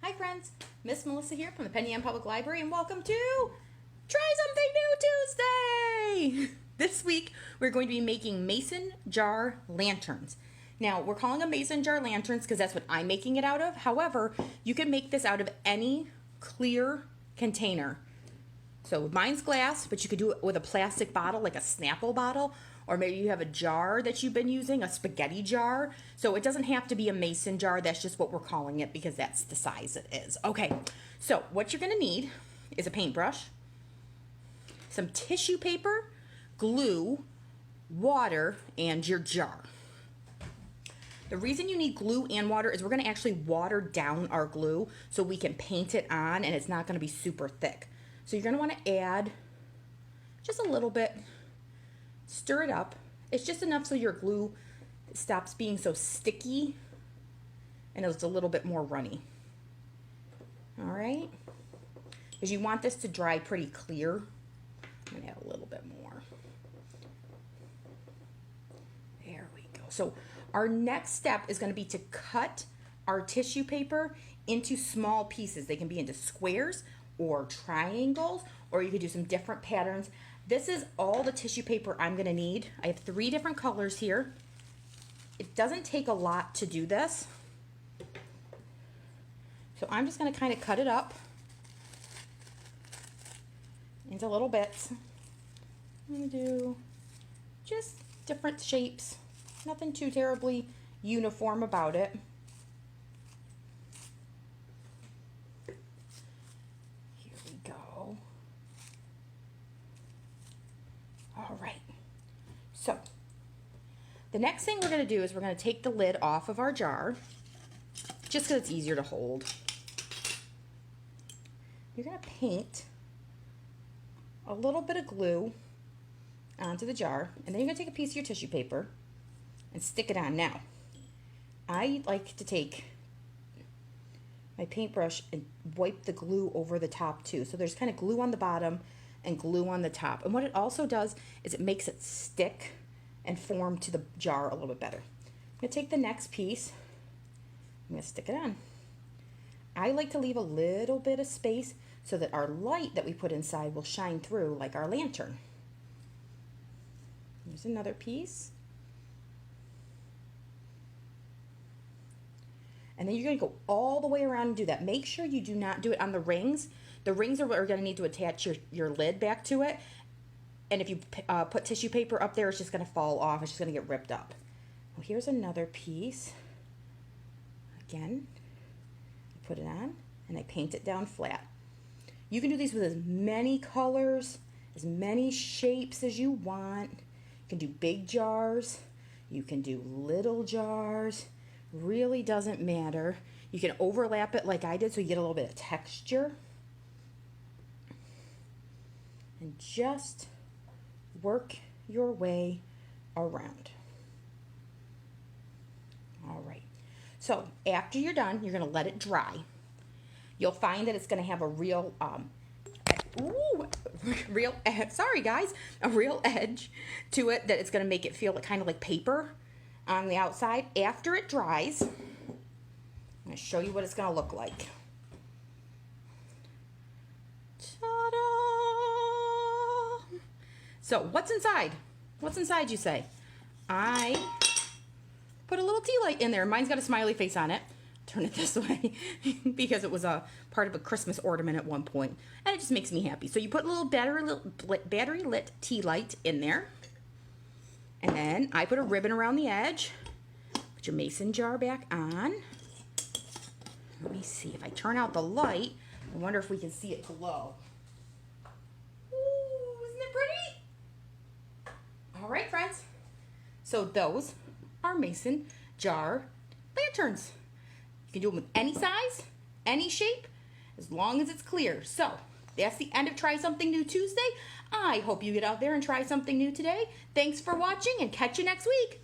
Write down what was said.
Hi friends, Miss Melissa here from the Penny Ann Public Library, and welcome to Try Something New Tuesday! This week we're going to be making mason jar lanterns. Now we're calling them mason jar lanterns because that's what I'm making it out of. However, you can make this out of any clear container. So mine's glass, but you could do it with a plastic bottle like a Snapple bottle, or maybe you have a jar that you've been using, a spaghetti jar. So it doesn't have to be a mason jar, that's just what we're calling it because that's the size it is. Okay, so what you're gonna need is a paintbrush, some tissue paper, glue, water, and your jar. The reason you need glue and water is we're gonna actually water down our glue so we can paint it on and it's not gonna be super thick. So you're gonna wanna add just a little bit, stir it up. It's just enough so your glue stops being so sticky and it's a little bit more runny. All right, because you want this to dry pretty clear. I'm gonna add a little bit more. There we go. So our next step is gonna be to cut our tissue paper into small pieces. They can be into squares or triangles, or you could do some different patterns. This is all the tissue paper I'm gonna need. I have 3 different colors here. It doesn't take a lot to do this. So I'm just gonna kind of cut it up into little bits. I'm gonna do just different shapes. Nothing too terribly uniform about it. All right, so the next thing we're going to do is we're going to take the lid off of our jar, just because it's easier to hold. You're going to paint a little bit of glue onto the jar, and then you're going to take a piece of your tissue paper and stick it on. Now, I like to take my paintbrush and wipe the glue over the top too. So there's kind of glue on the bottom and glue on the top. And what it also does is it makes it stick and form to the jar a little bit better. I'm gonna take the next piece, I'm gonna stick it on. I like to leave a little bit of space so that our light that we put inside will shine through like our lantern. Here's another piece. And then you're gonna go all the way around and do that. Make sure you do not do it on the rings. The rings are what are gonna need to attach your lid back to it. And if you put tissue paper up there, it's just gonna fall off. It's just gonna get ripped up. Well, here's another piece. Again, I put it on and I paint it down flat. You can do these with as many colors, as many shapes as you want. You can do big jars. You can do little jars. Really doesn't matter. You can overlap it like I did so you get a little bit of texture. And just work your way around. All right. So after you're done, you're going to let it dry. You'll find that it's going to have a real, sorry guys, a real edge to it that it's going to make it feel kind of like paper on the outside. After it dries, I'm going to show you what it's going to look like. So what's inside? What's inside, you say? I put a little tea light in there. Mine's got a smiley face on it. Turn it this way because it was a part of a Christmas ornament at one point, and it just makes me happy. So you put a little battery lit tea light in there, and then I put a ribbon around the edge. Put your mason jar back on. Let me see if I turn out the light. I wonder if we can see it glow. All right, friends, so those are mason jar lanterns. You can do them with any size, any shape, as long as it's clear. So that's the end of Try Something New Tuesday. I hope you get out there and try something new today. Thanks for watching and catch you next week.